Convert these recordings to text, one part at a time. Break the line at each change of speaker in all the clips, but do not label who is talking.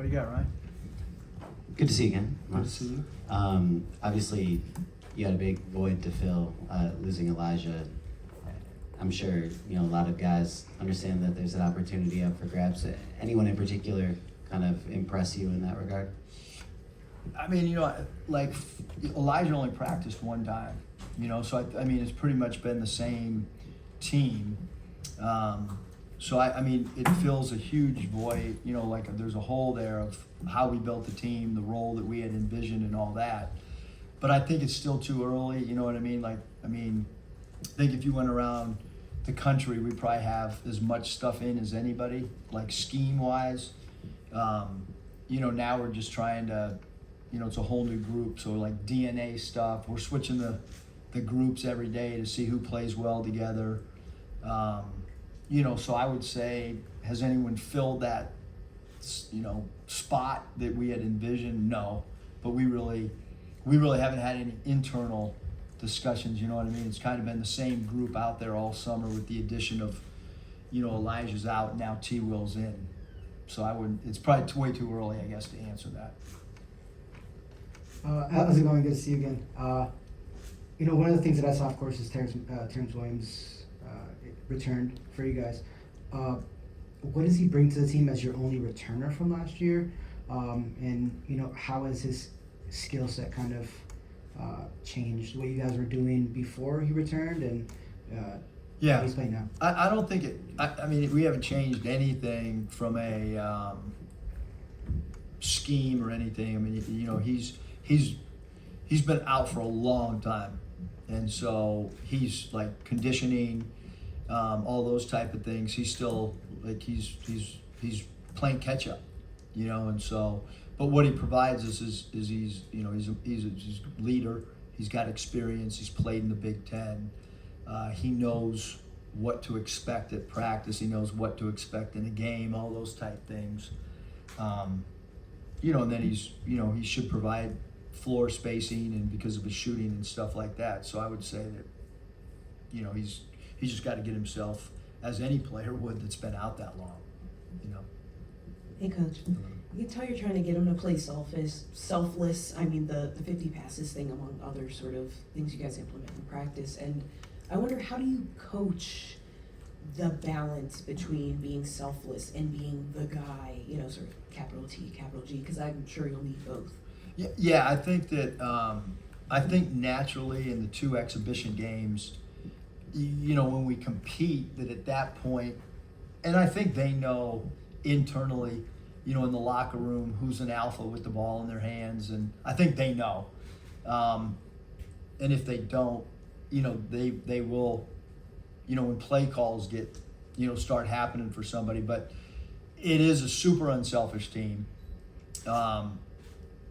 you got, Ryan?
Good to see you again.
Good to see you.
Obviously, you had a big void to fill, losing Alijah. I'm sure a lot of guys understand that there's an opportunity up for grabs. Anyone in particular kind of impress you in that regard?
I mean, like Alijah only practiced one time, so I mean, it's pretty much been the same team. So I mean, it fills a huge void, like there's a hole there of how we built the team, the role that we had envisioned and all that. But I think it's still too early, you know what I mean? I think if you went around the country, we probably have as much stuff in as anybody, like scheme-wise. Now we're just trying to, it's a whole new group, so like DNA stuff. We're switching the groups every day to see who plays well together. So I would say, has anyone filled that, spot that we had envisioned? No, but we really haven't had any internal discussions, you know what I mean? It's kind of been the same group out there all summer with the addition of, Elijah's out, now T. Will's in. So it's probably way too early, I guess, to answer that.
How's it going? Good to see you again. One of the things that I saw, of course, is Terrence Williams returned for you guys. What does he bring to the team as your only returner from last year? And how has his skill set kind of changed what you guys were doing before he returned and how he's playing now?
I don't think it. I mean, we haven't changed anything from a scheme or anything. I mean, he's been out for a long time, and so he's like conditioning, all those type of things. He's still like he's playing catch up, and so. But what he provides us is he's a leader. He's got experience. He's played in the Big Ten. He knows what to expect at practice. He knows what to expect in a game. All those type things. And then he should provide floor spacing and because of his shooting and stuff like that. So I would say that he's just got to get himself, as any player would that's been out that long.
Hey, Coach. You can tell you're trying to get him to play selfless. I mean, the 50 passes thing, among other sort of things you guys implement in practice. And I wonder, how do you coach the balance between being selfless and being the guy, sort of capital T, capital G? Because I'm sure you'll need both.
Yeah, I think that I think naturally in the two exhibition games, when we compete, that at that point, and I think they know internally, in the locker room, who's an alpha with the ball in their hands, and I think they know. And if they don't, they will, when play calls get, start happening for somebody. But it is a super unselfish team.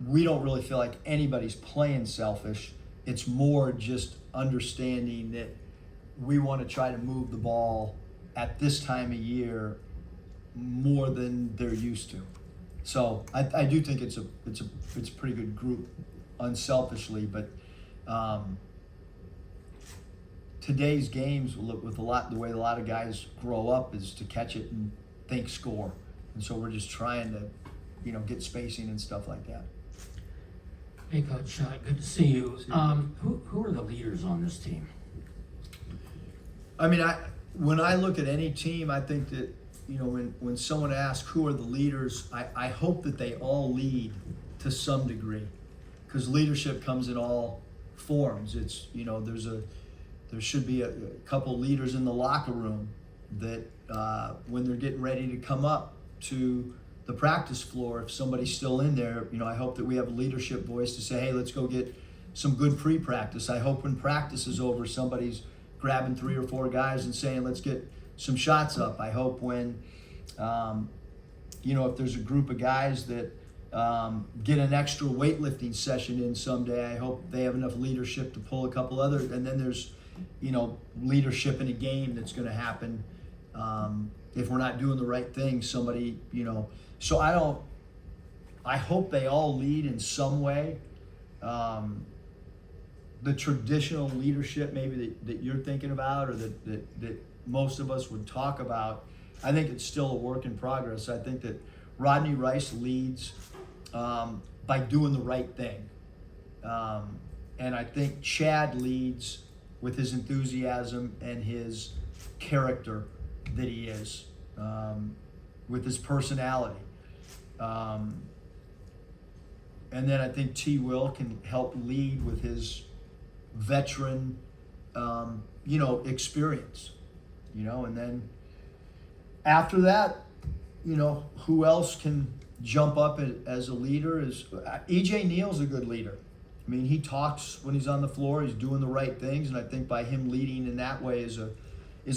We don't really feel like anybody's playing selfish. It's more just understanding that we want to try to move the ball at this time of year more than they're used to. So I do think it's a pretty good group unselfishly, but today's games with the way a lot of guys grow up is to catch it and think score. And so we're just trying to, get spacing and stuff like that.
Hey, Coach, good to see you. Who are the leaders on this team?
I mean, when I look at any team, I think that, when someone asks who are the leaders, I hope that they all lead to some degree, because leadership comes in all forms. It's, there should be a couple leaders in the locker room that when they're getting ready to come up to the practice floor, if somebody's still in there, I hope that we have a leadership voice to say, hey, let's go get some good pre-practice. I hope when practice is over, somebody's grabbing 3 or 4 guys and saying, let's get some shots up. I hope when, if there's a group of guys that get an extra weightlifting session in someday, I hope they have enough leadership to pull a couple other, and then there's, leadership in a game that's going to happen. If we're not doing the right thing, somebody, so I hope they all lead in some way. The traditional leadership maybe that you're thinking about, or that most of us would talk about, I think it's still a work in progress. I think that Rodney Rice leads by doing the right thing. And I think Chad leads with his enthusiasm and his character that he is, with his personality. And then I think T. Will can help lead with his veteran, experience, and then after that, who else can jump up as a leader is E.J. Neal's a good leader. I mean, he talks when he's on the floor, he's doing the right things, and I think by him leading in that way is a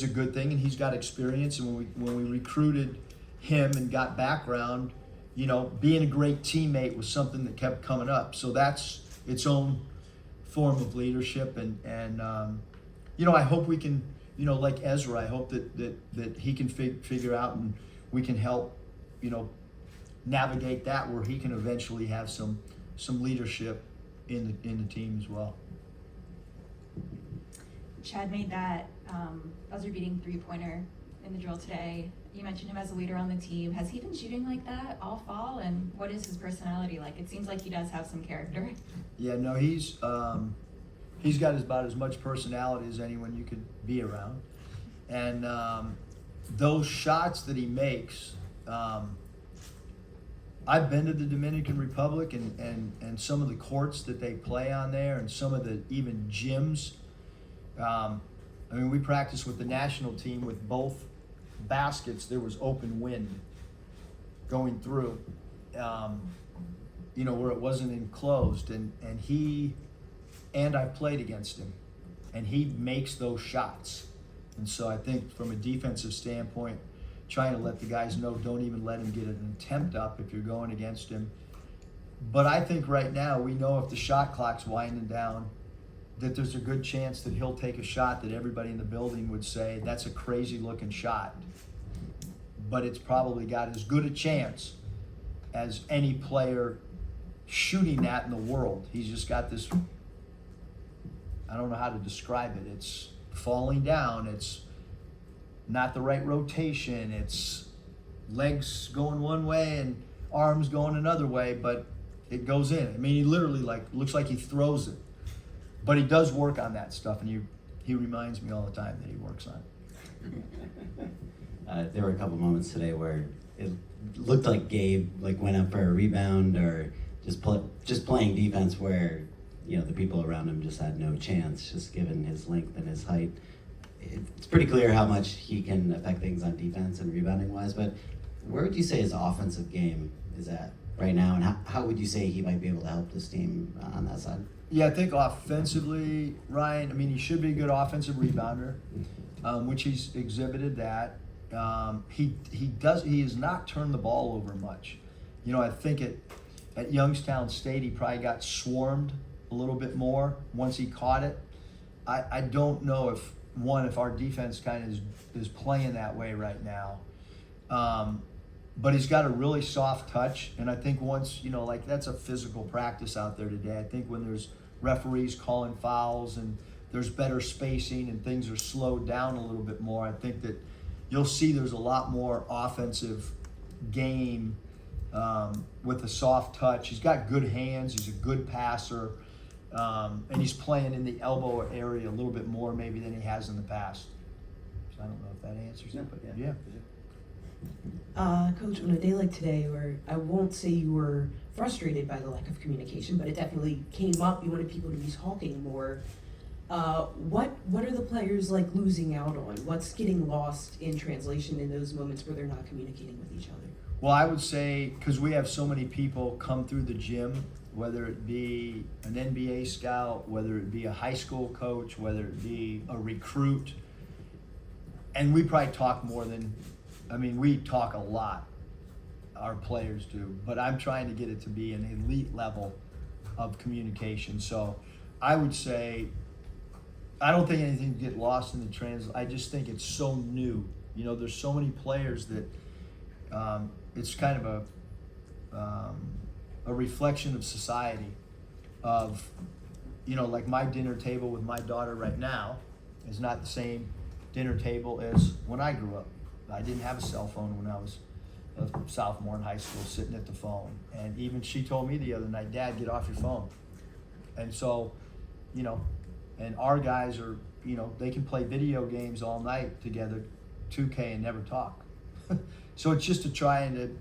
good thing, and he's got experience. And when we recruited him and got background, being a great teammate was something that kept coming up. So that's its own form of leadership, and I hope we can, like Ezra, I hope that he can figure out and we can help, navigate that where he can eventually have some leadership in the team as well.
Chad made that buzzer-beating three-pointer in the drill today. You mentioned him as a leader on the team. Has he been shooting like that all fall? And what is his personality like? It seems like he does have some character.
Yeah, no, he's got about as much personality as anyone you could be around. And those shots that he makes, I've been to the Dominican Republic and some of the courts that they play on there and some of the even gyms. We practiced with the national team with both baskets. There was open wind going through, where it wasn't enclosed. And I've played against him, and he makes those shots. And so I think from a defensive standpoint, trying to let the guys know, don't even let him get an attempt up if you're going against him. But I think right now we know if the shot clock's winding down, that there's a good chance that he'll take a shot that everybody in the building would say, that's a crazy looking shot. But it's probably got as good a chance as any player shooting that in the world. He's just got this, I don't know how to describe it. It's falling down. It's not the right rotation. It's legs going one way and arms going another way, but it goes in. I mean, he literally looks like he throws it. But he does work on that stuff, and he reminds me all the time that he works on it.
There were a couple moments today where it looked like Gabe went up for a rebound or just playing defense where the people around him just had no chance, just given his length and his height. It's pretty clear how much he can affect things on defense and rebounding wise, but where would you say his offensive game is at right now, and how would you say he might be able to help this team on that side?
Yeah, I think offensively, Ryan, he should be a good offensive rebounder, which he's exhibited that. He has not turned the ball over much. I think at Youngstown State, he probably got swarmed a little bit more once he caught it. I don't know if our defense kind of is playing that way right now. But he's got a really soft touch, and I think once, that's a physical practice out there today. I think when there's referees calling fouls and there's better spacing and things are slowed down a little bit more, I think that you'll see there's a lot more offensive game with a soft touch. He's got good hands. He's a good passer. And he's playing in the elbow area a little bit more maybe than he has in the past. So I don't know if that answers it, but yeah.
Coach, on a day like today, where I won't say you were frustrated by the lack of communication, but it definitely came up. You wanted people to be talking more. What are the players losing out on? What's getting lost in translation in those moments where they're not communicating with each other?
Well, I would say, because we have so many people come through the gym, whether it be an NBA scout, whether it be a high school coach, whether it be a recruit, and we probably talk more than, we talk a lot, our players do, but I'm trying to get it to be an elite level of communication. So I would say, I don't think anything get lost in the I just think it's so new. There's so many players that it's kind of a reflection of society of, my dinner table with my daughter right now is not the same dinner table as when I grew up. I didn't have a cell phone when I was a sophomore in high school sitting at the phone. And even she told me the other night, Dad, get off your phone. And so, you know, and our guys are, you know, they can play video games all night together, 2K, and never talk. So it's just to try and to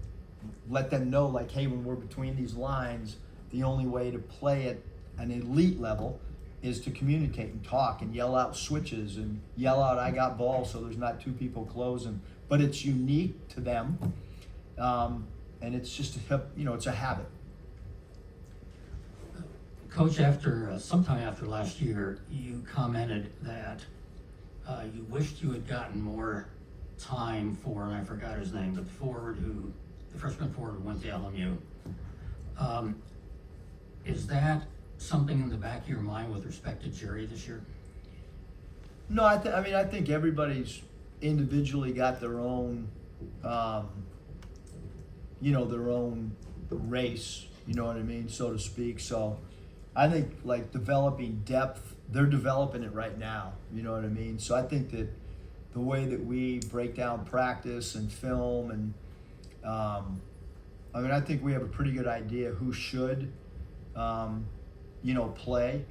let them know, like, hey, when we're between these lines, the only way to play at an elite level is to communicate and talk and yell out switches and yell out, I got ball, so there's not two people closing. But it's unique to them, and it's just, you know, it's a habit.
Coach, sometime after last year, you commented that you wished you had gotten more time for, and I forgot his name, but the freshman forward who went to LMU. Is that something in the back of your mind with respect to Jerry this year?
No, I mean, I think everybody's individually got their own, you know, their own race, you know what I mean, so to speak. So I think, like, developing depth, they're developing it right now, you know what I mean? So I think that the way that we break down practice and film and, I mean, I think we have a pretty good idea who should, you know, play.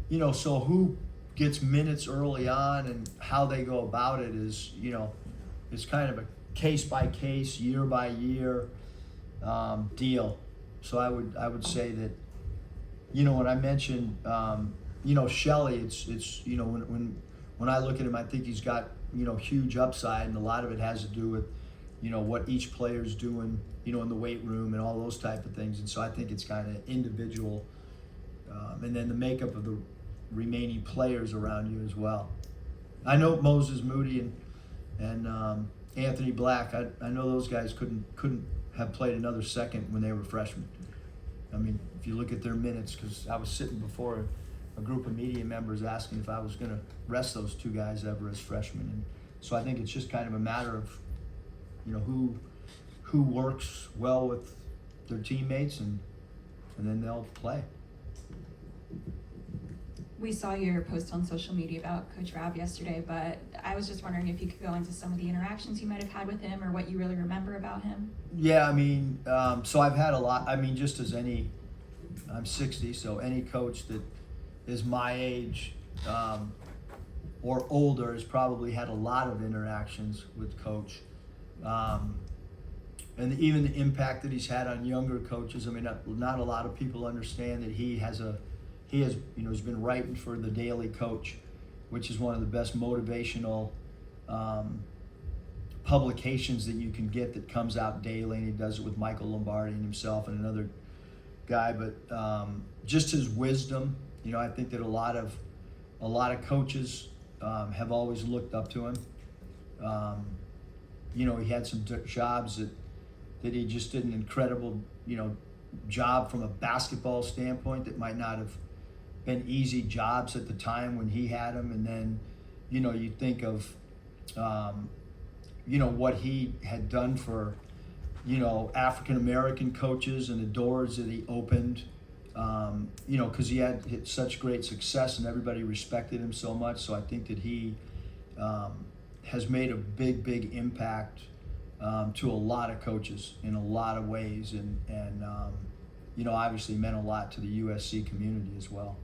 You know, so who gets minutes early on and how they go about it is, you know, it's kind of a case by case, year by year deal. So I would say that, you know, when I mentioned, you know, Shelley, it's you know, when I look at him, I think he's got, you know, huge upside, and a lot of it has to do with, you know, what each player's doing, you know, in the weight room and all those type of things. And so I think it's kind of individual, and then the makeup of the remaining players around you as well. I know Moses Moody and Anthony Black. I know those guys couldn't have played another second when they were freshmen. I mean, if you look at their minutes, because I was sitting before a group of media members asking if I was going to rest those two guys ever as freshmen. And so I think it's just kind of a matter of, you know, who works well with their teammates, and then they'll play.
We saw your post on social media about Coach Rab yesterday, but I was just wondering if you could go into some of the interactions you might have had with him or what you really remember about him.
Yeah, I mean, so I've had a lot. I mean, just as I'm 60, so any coach that is my age or older has probably had a lot of interactions with Coach. And even the impact that he's had on younger coaches. I mean, not a lot of people understand that he has, you know, he's been writing for the Daily Coach, which is one of the best motivational publications that you can get, that comes out daily, and he does it with Michael Lombardi and himself and another guy. But just his wisdom, you know, I think that a lot of coaches have always looked up to him. You know, he had some jobs that he just did an incredible, you know, job from a basketball standpoint that might not have been easy jobs at the time when he had them. And then, you know, you think of, you know, what he had done for, you know, African-American coaches and the doors that he opened, you know, because he had such great success and everybody respected him so much. So I think that he has made a big impact to a lot of coaches in a lot of ways, and you know, obviously meant a lot to the USC community as well.